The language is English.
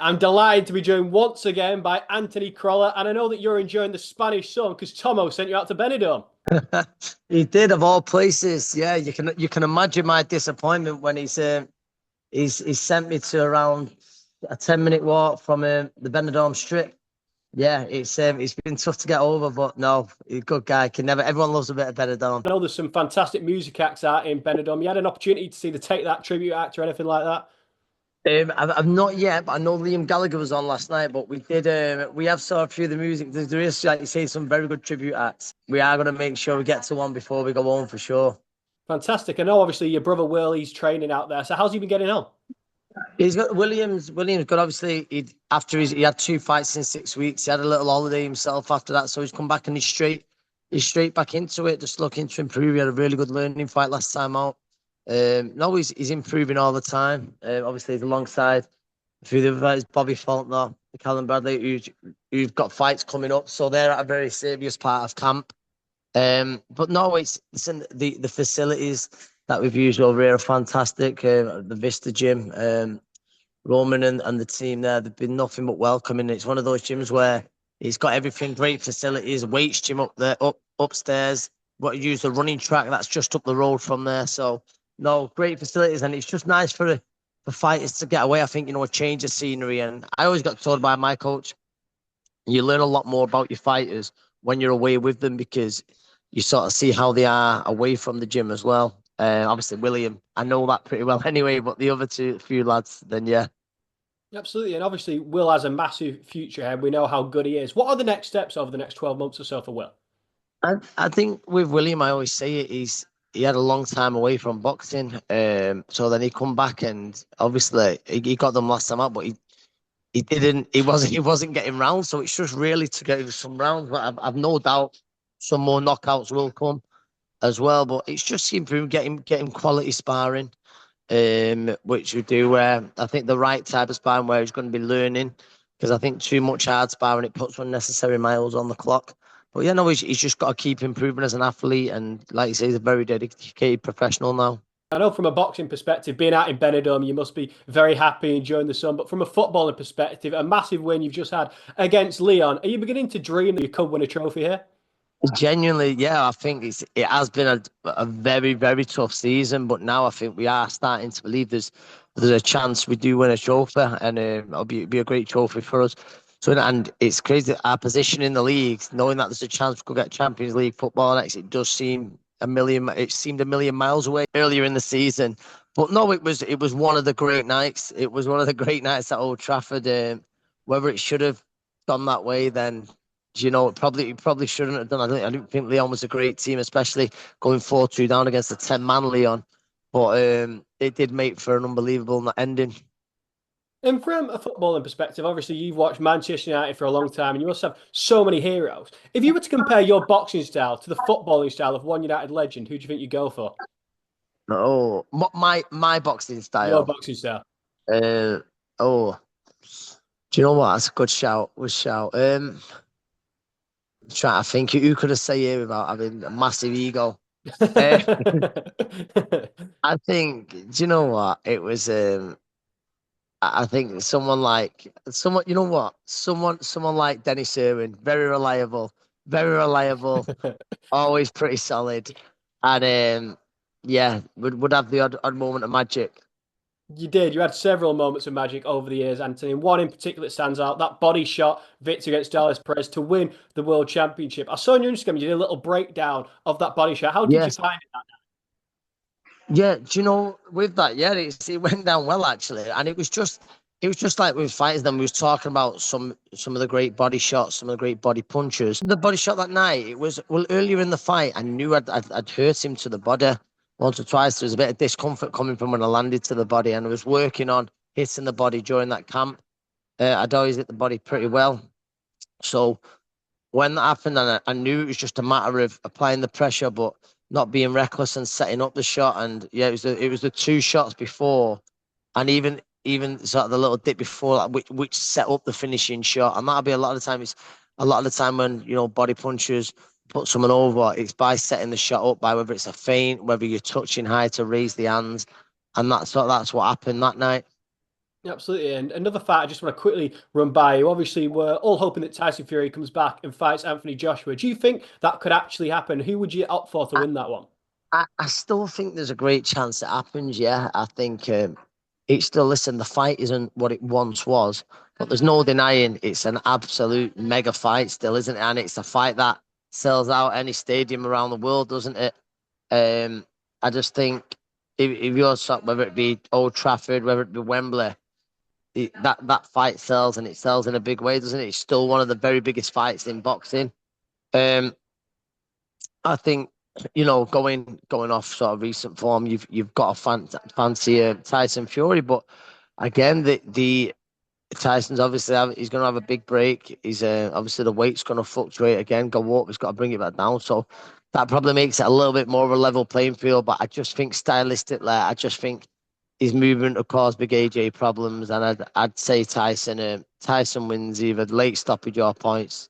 I'm delighted to be joined once again by Anthony Crolla, and I know that you're enjoying the Spanish sun because Tommo sent you out to Benidorm. He did of all places. Yeah, you can imagine my disappointment when he's sent me to around a 10-minute walk from the Benidorm Strip. Yeah, it's been tough to get over, but no, he's a good guy. Can never. Everyone loves a bit of Benidorm. I know there's some fantastic music acts out in Benidorm. You had an opportunity to see the Take That tribute act or anything like that? I've not yet, but I know Liam Gallagher was on last night. But we did. We have saw a few of the music. There is, like you say, some very good tribute acts. We are going to make sure we get to one before we go home for sure. Fantastic. I know, obviously, your brother Will, he's training out there. So how's he been getting on? He's got Williams. Williams got obviously he had 2 fights in 6 weeks. He had a little holiday himself after that, so he's come back and he's straight back into it. Just looking to improve. He had a really good learning fight last time out. No, he's improving all the time. Obviously, he's alongside a few of the other guys, Bobby Faulkner, Callum Bradley, who've got fights coming up, so they're at a very serious part of camp. But no, listen, the facilities that we've used over here are fantastic. The Vista Gym, Roman and the team there, they've been nothing but welcoming. It's one of those gyms where it's got everything, great facilities, weights gym up there, upstairs. What you use the running track that's just up the road from there. So no, great facilities, and it's just nice for fighters to get away. I think a change of scenery, and I always got told by my coach, you learn a lot more about your fighters when you're away with them because you sort of see how they are away from the gym as well. Obviously, William, I know that pretty well anyway, but the other few lads, then yeah. Absolutely. And obviously, Will has a massive future ahead. We know how good he is. What are the next steps over the next 12 months or so for Will? I think with William, I always say it, he had a long time away from boxing. So then he come back and obviously he got them last time out, but he wasn't getting rounds. So it's just really to get some rounds. But I've no doubt some more knockouts will come as well. But it's just improving, getting quality sparring, which we do. I think the right type of sparring where he's going to be learning, because I think too much hard sparring it puts unnecessary miles on the clock. But yeah, no, he's just got to keep improving as an athlete, and like you say, he's a very dedicated professional now. I know from a boxing perspective, being out in Benidorm, you must be very happy enjoying the sun. But from a footballing perspective, a massive win you've just had against Leon. Are you beginning to dream that you could win a trophy here? Genuinely, yeah, I think it has been a very, very tough season, but now I think we are starting to believe there's a chance we do win a trophy, and it'll be a great trophy for us. So, and it's crazy our position in the league, knowing that there's a chance we could get Champions League football next. It does seem a million. It seemed a million miles away earlier in the season, but no, it was one of the great nights. It was one of the great nights at Old Trafford. Whether it should have gone that way, then it probably shouldn't have done. I don't think Leon was a great team, especially going 4-2 down against a 10-man Leon. But it did make for an unbelievable ending. And from a footballing perspective, obviously you've watched Manchester United for a long time and you must have so many heroes. If you were to compare your boxing style to the footballing style of one United legend, who do you think you go for? Oh, my boxing Your style. boxing style. Uh, oh, do you know what? That's a good shout. Good shout. Trying to think who could have say here without having a massive ego. Uh, I think. Do you know what? It was. I think someone. You know what? Someone like Dennis Irwin, very reliable, always pretty solid, and yeah, would have the odd moment of magic. You did. You had several moments of magic over the years, Anthony. And one in particular that stands out, that body shot victory against Darleys Perez to win the World Championship. I saw on your Instagram, you did a little breakdown of that body shot. How did you Yes, find it? yeah. Do you know with that? Yeah, it went down well actually, and it was just like we was fighting them. We was talking about some of the great body shots, some of the great body punches. The body shot that night, it was well earlier in the fight. I knew I'd hurt him to the body once or twice. There was a bit of discomfort coming from when I landed to the body, and I was working on hitting the body during that camp. I'd always hit the body pretty well. So when that happened, and I knew it was just a matter of applying the pressure, but not being reckless and setting up the shot. And yeah, it was the 2 shots before, and even sort of the little dip before that, which set up the finishing shot. And that'll be a lot of the time. It's a lot of the time when body punchers put someone over. It's by setting the shot up by whether it's a feint, whether you're touching high to raise the hands, and that's what happened that night. Absolutely. And another fight I just want to quickly run by you. Obviously, we're all hoping that Tyson Fury comes back and fights Anthony Joshua. Do you think that could actually happen? Who would you opt for to I, win that one? I still think there's a great chance it happens. Yeah, I think it's still, listen, the fight isn't what it once was, but there's no denying it's an absolute mega fight still, isn't it? And it's a fight that sells out any stadium around the world, doesn't it? I just think if you're whether it be Old Trafford, whether it be Wembley, that fight sells, and it sells in a big way, doesn't it? It's still one of the very biggest fights in boxing. Um, I think, going off sort of recent form, you've got a fancy Tyson Fury, but again, the Tyson's obviously he's going to have a big break. He's obviously the weight's going to fluctuate again, go up. He's got to bring it back down, so that probably makes it a little bit more of a level playing field. But I just think stylistically, I just think his movement will cause big AJ problems, and I'd say Tyson wins either late stoppage or points.